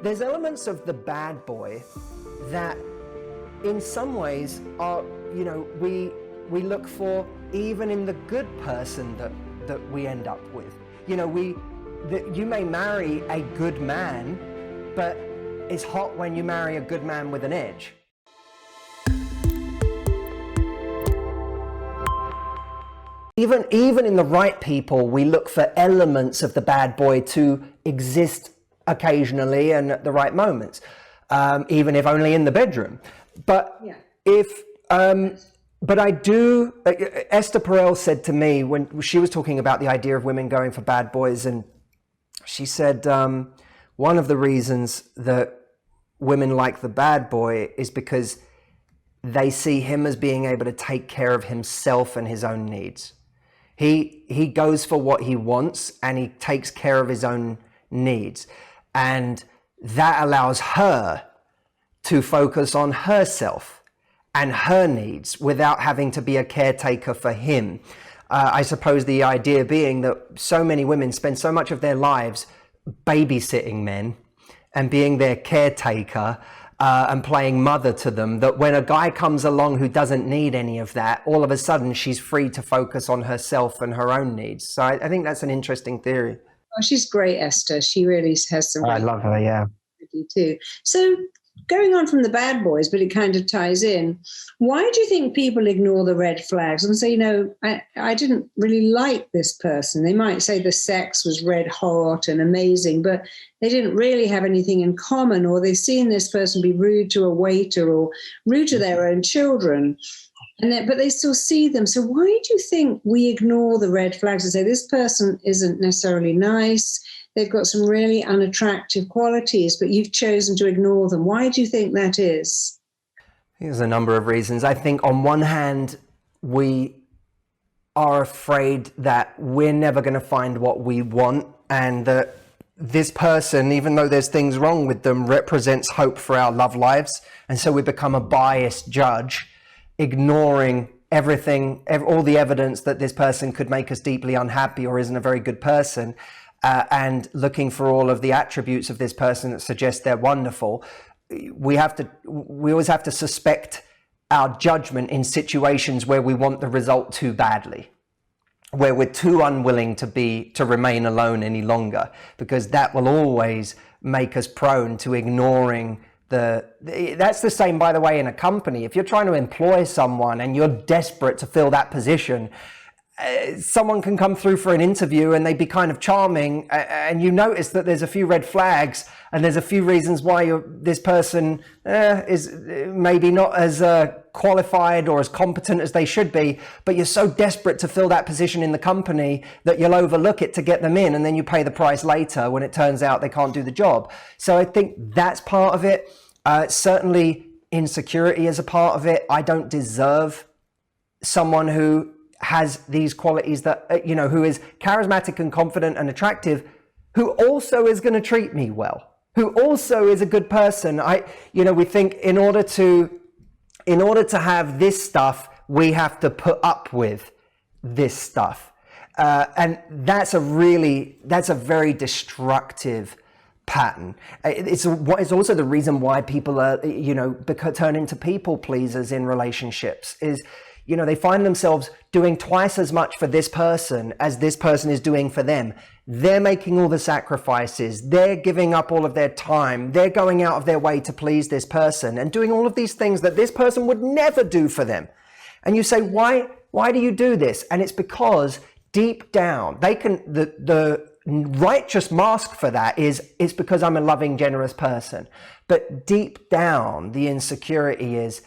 There's elements of the bad boy that in some ways are, we look for even in the good person that we end up with. You may marry a good man, but it's hot when you marry a good man with an edge. Even in the right people, we look for elements of the bad boy to exist occasionally and at the right moments, even if only in the bedroom. But but I do, Esther Perel said to me when she was talking about the idea of women going for bad boys, and she said one of the reasons that women like the bad boy is because they see him as being able to take care of himself and his own needs. He goes for what he wants and he takes care of his own needs. And that allows her to focus on herself and her needs without having to be a caretaker for him. I suppose the idea being that so many women spend so much of their lives babysitting men and being their caretaker and playing mother to them, that when a guy comes along who doesn't need any of that, all of a sudden she's free to focus on herself and her own needs. So I think that's an interesting theory. Oh, she's great, Esther. She really has some. I love her, yeah. Too. So going on from the bad boys, but it kind of ties in. Why do you think people ignore the red flags and say, I didn't really like this person? They might say the sex was red hot and amazing, but they didn't really have anything in common, or they've seen this person be rude to a waiter or rude to their own children. But they still see them. So why do you think we ignore the red flags and say this person isn't necessarily nice? They've got some really unattractive qualities, but you've chosen to ignore them. Why do you think that is? There's a number of reasons. I think on one hand, we are afraid that we're never going to find what we want, and that this person, even though there's things wrong with them, represents hope for our love lives. And so we become a biased judge, ignoring everything, all the evidence that this person could make us deeply unhappy or isn't a very good person. And looking for all of the attributes of this person that suggest they're wonderful. We always have to suspect our judgment in situations where we want the result too badly, where we're too unwilling to remain alone any longer, because that will always make us prone to ignoring that's the same, by the way, in a company. If you're trying to employ someone and you're desperate to fill that position, someone can come through for an interview and they'd be kind of charming, and you notice that there's a few red flags and there's a few reasons why this person is maybe not as qualified or as competent as they should be, but you're so desperate to fill that position in the company that you'll overlook it to get them in, and then you pay the price later when it turns out they can't do the job. So I think that's part of it. Certainly insecurity is a part of it. I don't deserve someone who has these qualities, that who is charismatic and confident and attractive, who also is going to treat me well, who also is a good person. We think in order to have this stuff, we have to put up with this stuff, and that's a very destructive pattern. It's also the reason why people are turn into people pleasers in relationships. Is they find themselves doing twice as much for this person as this person is doing for them. They're making all the sacrifices. They're giving up all of their time. They're going out of their way to please this person and doing all of these things that this person would never do for them. And you say, why do you do this? And it's because deep down, the righteous mask for that is, it's because I'm a loving, generous person. But deep down, the insecurity is,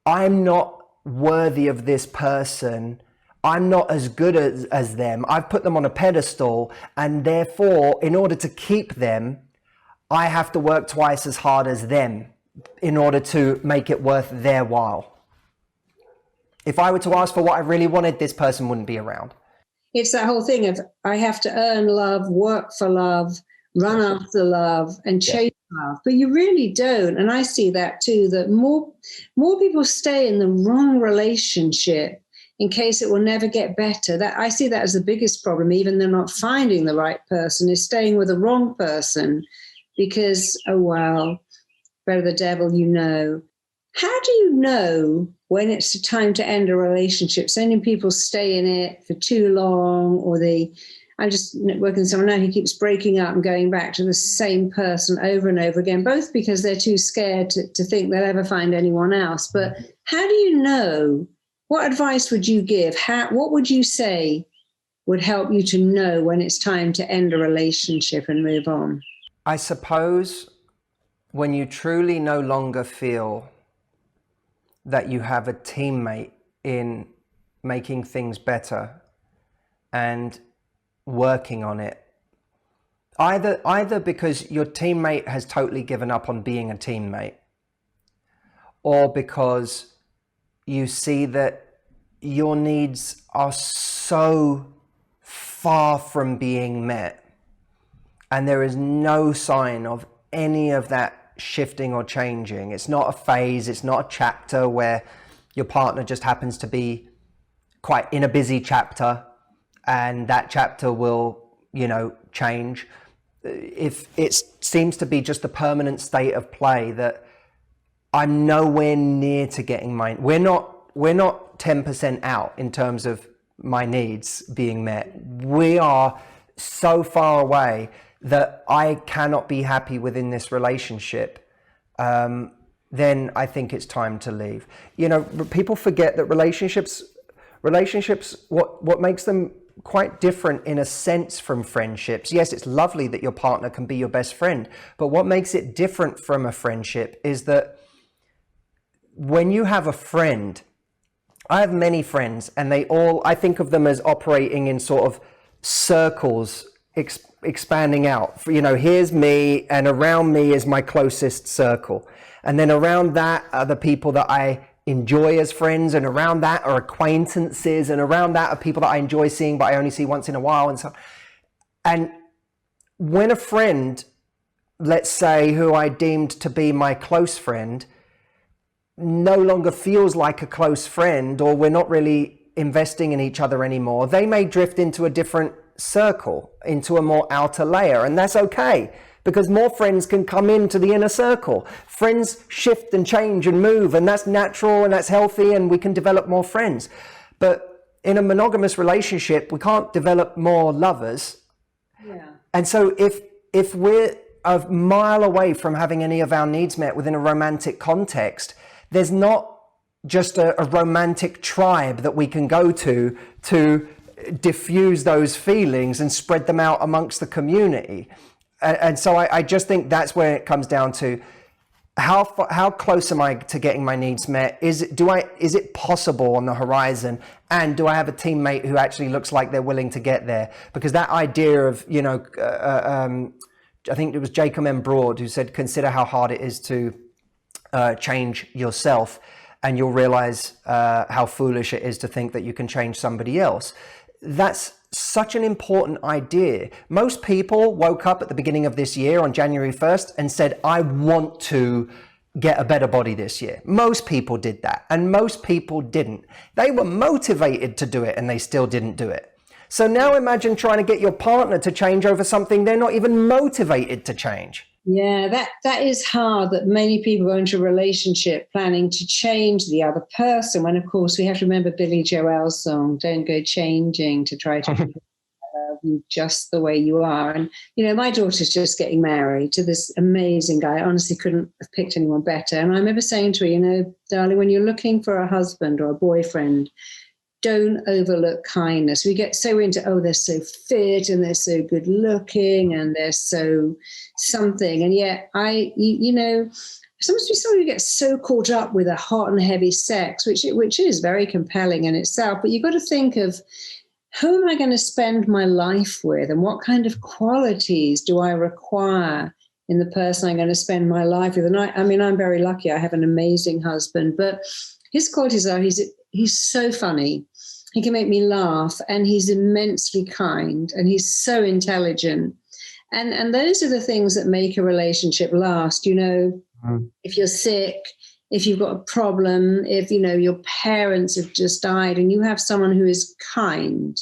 I'm not worthy of this person. I'm not as good as them. I've put them on a pedestal, and therefore, in order to keep them, I have to work twice as hard as them in order to make it worth their while. If I were to ask for what I really wanted, this person wouldn't be around. It's that whole thing of, I have to earn love, work for love, run after love, and chase love. But you really don't. And I see that too, that more people stay in the wrong relationship in case it will never get better. That I see that as the biggest problem, even they're not finding the right person, is staying with the wrong person because, oh, well, better the devil you know. How do you know when it's the time to end a relationship? So many people stay in it for too long, or I'm just working with someone now who keeps breaking up and going back to the same person over and over again, both because they're too scared to think they'll ever find anyone else. But how do you know? What advice would you give? What would you say would help you to know when it's time to end a relationship and move on? I suppose when you truly no longer feel that you have a teammate in making things better and working on it, either because your teammate has totally given up on being a teammate, or because you see that your needs are so far from being met and there is no sign of any of that shifting or changing. It's not a phase, it's not a chapter where your partner just happens to be quite in a busy chapter and that chapter will, change. If it seems to be just a permanent state of play that I'm nowhere near to getting mine. We're not 10% out in terms of my needs being met. We are so far away that I cannot be happy within this relationship, then I think it's time to leave. People forget that relationships, what makes them quite different in a sense from friendships. Yes, it's lovely that your partner can be your best friend, but what makes it different from a friendship is that when you have a friend, I have many friends and I think of them as operating in sort of circles, expanding out. Here's me, and around me is my closest circle. And then around that are the people that I enjoy as friends, and around that are acquaintances, and around that are people that I enjoy seeing but I only see once in a while. And when a friend, let's say, who I deemed to be my close friend, no longer feels like a close friend, or we're not really investing in each other anymore, they may drift into a different circle, into a more outer layer, and that's okay, because more friends can come into the inner circle. Friends shift and change and move, and that's natural and that's healthy, and we can develop more friends. But in a monogamous relationship, we can't develop more lovers. Yeah. And so if we're a mile away from having any of our needs met within a romantic context, there's not just a romantic tribe that we can go to diffuse those feelings and spread them out amongst the community. And so I just think that's where it comes down to how close am I to getting my needs met? Is it possible on the horizon? And do I have a teammate who actually looks like they're willing to get there? Because that idea of, I think it was Jacob M. Broad who said, consider how hard it is to change yourself, and you'll realize how foolish it is to think that you can change somebody else. That's such an important idea. Most people woke up at the beginning of this year on January 1st and said, I want to get a better body this year. Most people did that, and most people didn't. They were motivated to do it and they still didn't do it. So now imagine trying to get your partner to change over something they're not even motivated to change. Yeah, that is hard, that many people go into a relationship planning to change the other person, when, of course, we have to remember Billy Joel's song, don't go changing to try to love you just the way you are. And, my daughter's just getting married to this amazing guy. I honestly couldn't have picked anyone better. And I remember saying to her, darling, when you're looking for a husband or a boyfriend, don't overlook kindness. We get so into, they're so fit and they're so good looking and they're so something. And yet sometimes we sort of get so caught up with a hot and heavy sex, which is very compelling in itself. But you've got to think of, who am I going to spend my life with, and what kind of qualities do I require in the person I'm going to spend my life with? And I'm very lucky. I have an amazing husband, but his qualities are he's so funny. He can make me laugh, and he's immensely kind, and he's so intelligent. And those are the things that make a relationship last. If you're sick, if you've got a problem, if, your parents have just died and you have someone who is kind,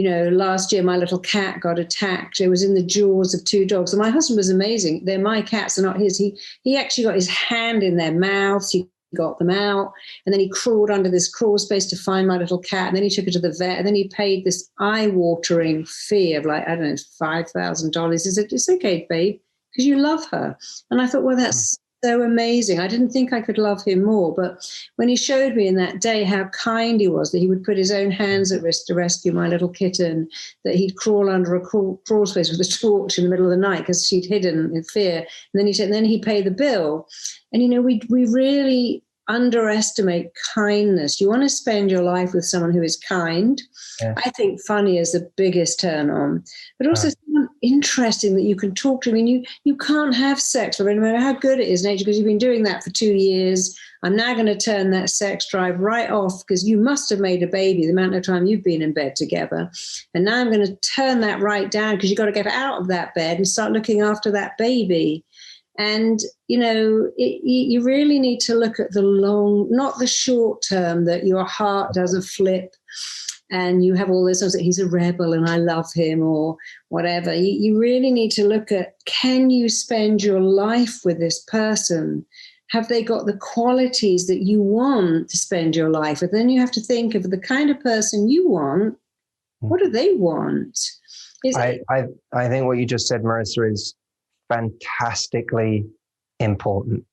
last year my little cat got attacked. It was in the jaws of two dogs. And my husband was amazing. They're my cats, they're not his. He actually got his hand in their mouths. He got them out. And then he crawled under this crawl space to find my little cat. And then he took her to the vet. And then he paid this eye-watering fee of like, I don't know, $5,000. He said, it's okay, babe, because you love her. And I thought, well, that's so amazing. I didn't think I could love him more. But when he showed me in that day how kind he was, that he would put his own hands at risk to rescue my little kitten, that he'd crawl under a crawl space with a torch in the middle of the night because she'd hidden in fear. And then he paid the bill. And, we really underestimate kindness. You want to spend your life with someone who is kind. Yeah. I think funny is the biggest turn on, but also someone interesting that you can talk to. I mean, you can't have sex, no matter how good it is, nature, because you've been doing that for 2 years. I'm now going to turn that sex drive right off because you must have made a baby the amount of time you've been in bed together. And now I'm going to turn that right down because you've got to get out of that bed and start looking after that baby. And, you really need to look at the long, not the short term, that your heart does a flip and you have all this, that he's a rebel and I love him or whatever. You really need to look at, can you spend your life with this person? Have they got the qualities that you want to spend your life with? Then you have to think of the kind of person you want. What do they want? I think what you just said, Marisa, is fantastically important.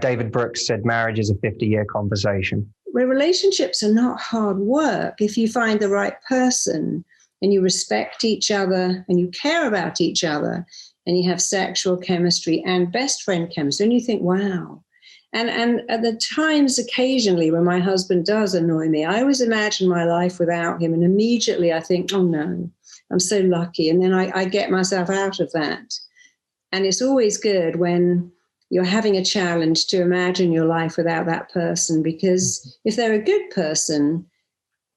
David Brooks said marriage is a 50-year conversation. Well, relationships are not hard work. If you find the right person and you respect each other and you care about each other and you have sexual chemistry and best friend chemistry, and you think, wow. And at the times occasionally when my husband does annoy me, I always imagine my life without him. And immediately I think, oh no, I'm so lucky. And then I get myself out of that. And it's always good when you're having a challenge to imagine your life without that person, because if they're a good person,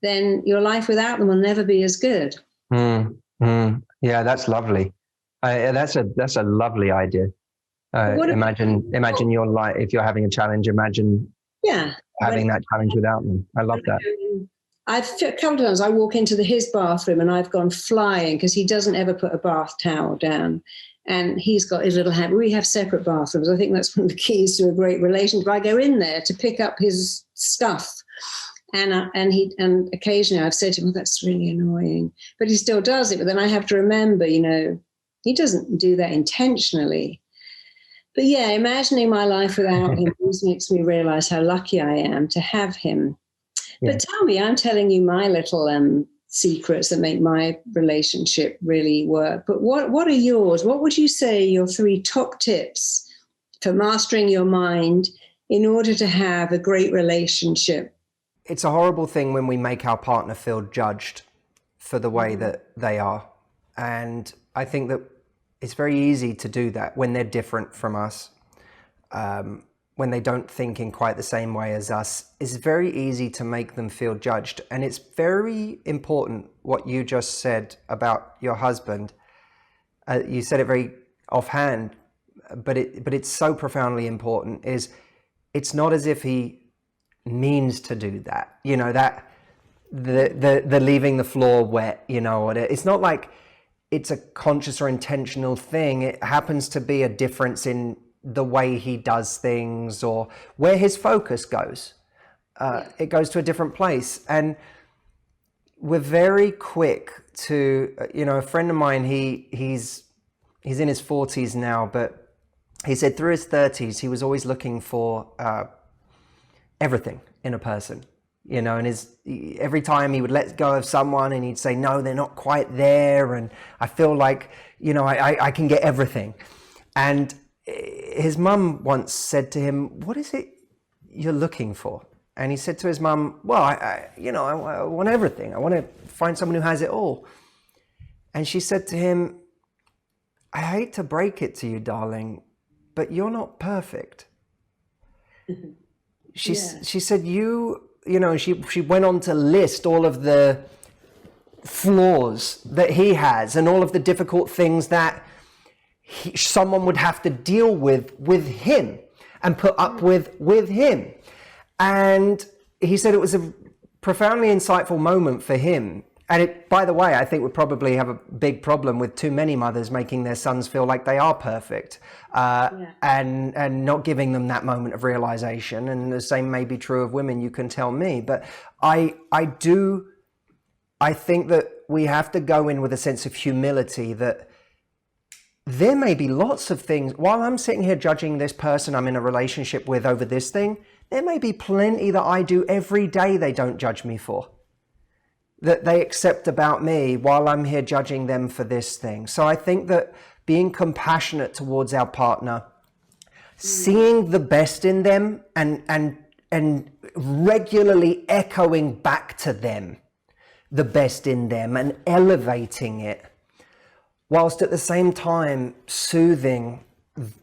then your life without them will never be as good. Yeah, that's lovely. That's a lovely idea. Imagine your life, if you're having a challenge, imagine having that challenge without them. I love that. A couple of times I walk into his bathroom and I've gone flying because he doesn't ever put a bath towel down. And he's got his little hand. We have separate bathrooms. I think that's one of the keys to a great relationship. I go in there to pick up his stuff. And occasionally I've said to him, well, that's really annoying. But he still does it. But then I have to remember, he doesn't do that intentionally. But yeah, imagining my life without him always makes me realize how lucky I am to have him. Yeah. But tell me, I'm telling you my little secrets that make my relationship really work. But what are yours? What would you say your 3 top tips for mastering your mind in order to have a great relationship? It's a horrible thing when we make our partner feel judged for the way that they are. And I think that it's very easy to do that when they're different from us, when they don't think in quite the same way as us. It's very easy to make them feel judged. And it's very important what you just said about your husband. You said it very offhand, but it's so profoundly important. It's not as if he means to do that, that the leaving the floor wet, it's not like it's a conscious or intentional thing. It happens to be a difference in the way he does things or where his focus goes. It goes to a different place. And we're very quick to, a friend of mine, he's in his 40s now, but he said through his 30s, he was always looking for everything in a person. And every time he would let go of someone and he'd say, no, they're not quite there. And I feel like, I can get everything. And his mum once said to him, what is it you're looking for? And he said to his mum, well, I want everything. I want to find someone who has it all. And she said to him, I hate to break it to you, darling, but you're not perfect. She said, she went on to list all of the flaws that he has and all of the difficult things that someone would have to deal with him and put up with him. And he said it was a profoundly insightful moment for him. And it, by the way, I think would probably have a big problem with too many mothers making their sons feel like they are perfect, and not giving them that moment of realization. And the same may be true of women, you can tell me. But I think that we have to go in with a sense of humility that there may be lots of things, while I'm sitting here judging this person I'm in a relationship with over this thing, there may be plenty that I do every day they don't judge me for, that they accept about me while I'm here judging them for this thing. So I think that being compassionate towards our partner, seeing the best in them and regularly echoing back to them the best in them and elevating it, whilst at the same time soothing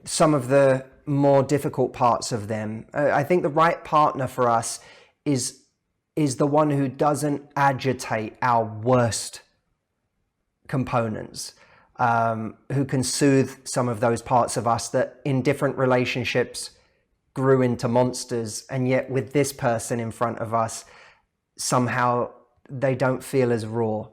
some of the more difficult parts of them. I think the right partner for us is the one who doesn't agitate our worst components, who can soothe some of those parts of us that in different relationships grew into monsters, and yet with this person in front of us, somehow they don't feel as raw.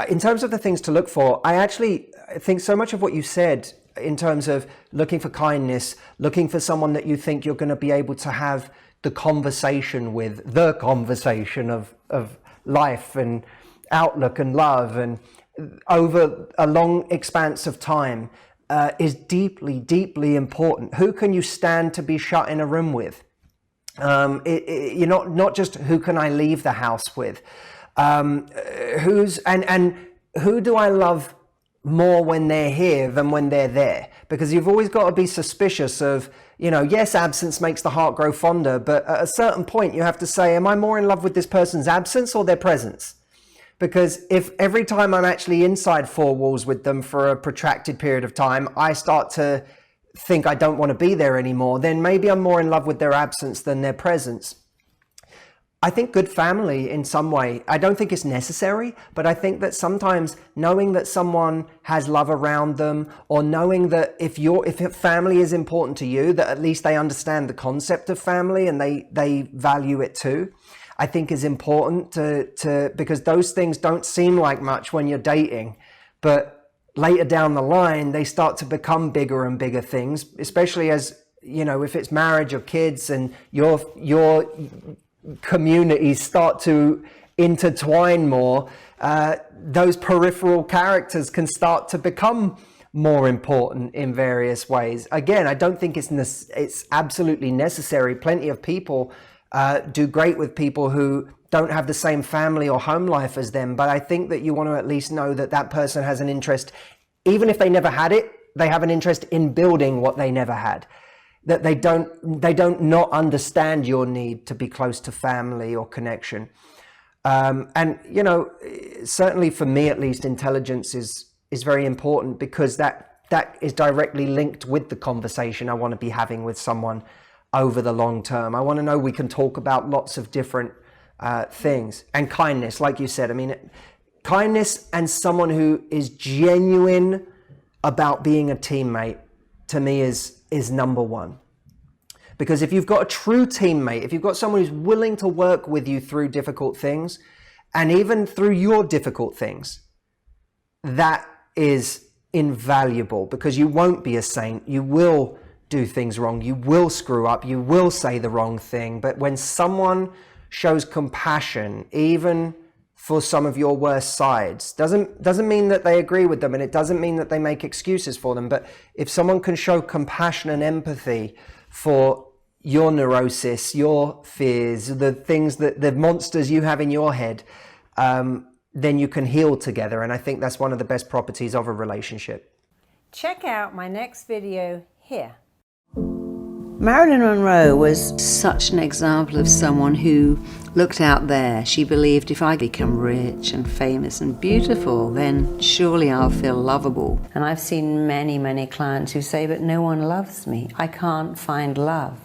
In terms of the things to look for, I actually think so much of what you said in terms of looking for kindness, looking for someone that you think you're going to be able to have the conversation with, the conversation of life and outlook and love and over a long expanse of time is deeply, deeply important. Who can you stand to be shut in a room with? You're not just who can I leave the house with? Who do I love more when they're here than when they're there? Because you've always got to be suspicious of, yes, absence makes the heart grow fonder, but at a certain point you have to say, am I more in love with this person's absence or their presence? Because if every time I'm actually inside four walls with them for a protracted period of time, I start to think I don't want to be there anymore, then maybe I'm more in love with their absence than their presence. I think good family in some way, I don't think it's necessary, but I think that sometimes knowing that someone has love around them, or knowing that if family is important to you, that at least they understand the concept of family and they value it too, I think is important to because those things don't seem like much when you're dating, but later down the line, they start to become bigger and bigger things, especially as, if it's marriage or kids and your communities start to intertwine more, those peripheral characters can start to become more important in various ways. Again, I don't think it's absolutely necessary. Plenty of people do great with people who don't have the same family or home life as them, but I think that you want to at least know that that person has an interest, even if they never had it, they have an interest in building what they never had. That they don't not understand your need to be close to family or connection. Certainly for me at least, intelligence is very important, because that is directly linked with the conversation I want to be having with someone over the long term. I want to know we can talk about lots of different things. And kindness, like you said, kindness and someone who is genuine about being a teammate, to me is number one. Because if you've got a true teammate, if you've got someone who's willing to work with you through difficult things, and even through your difficult things, that is invaluable, because you won't be a saint. You will do things wrong. You will screw up. You will say the wrong thing. But when someone shows compassion, even for some of your worst sides, doesn't mean that they agree with them, and it doesn't mean that they make excuses for them. But if someone can show compassion and empathy for your neurosis, your fears, the things the monsters you have in your head, then you can heal together. And I think that's one of the best properties of a relationship. Check out my next video here. Marilyn Monroe was such an example of someone who looked out there. She believed, if I become rich and famous and beautiful, then surely I'll feel lovable. And I've seen many, many clients who say, but no one loves me. I can't find love.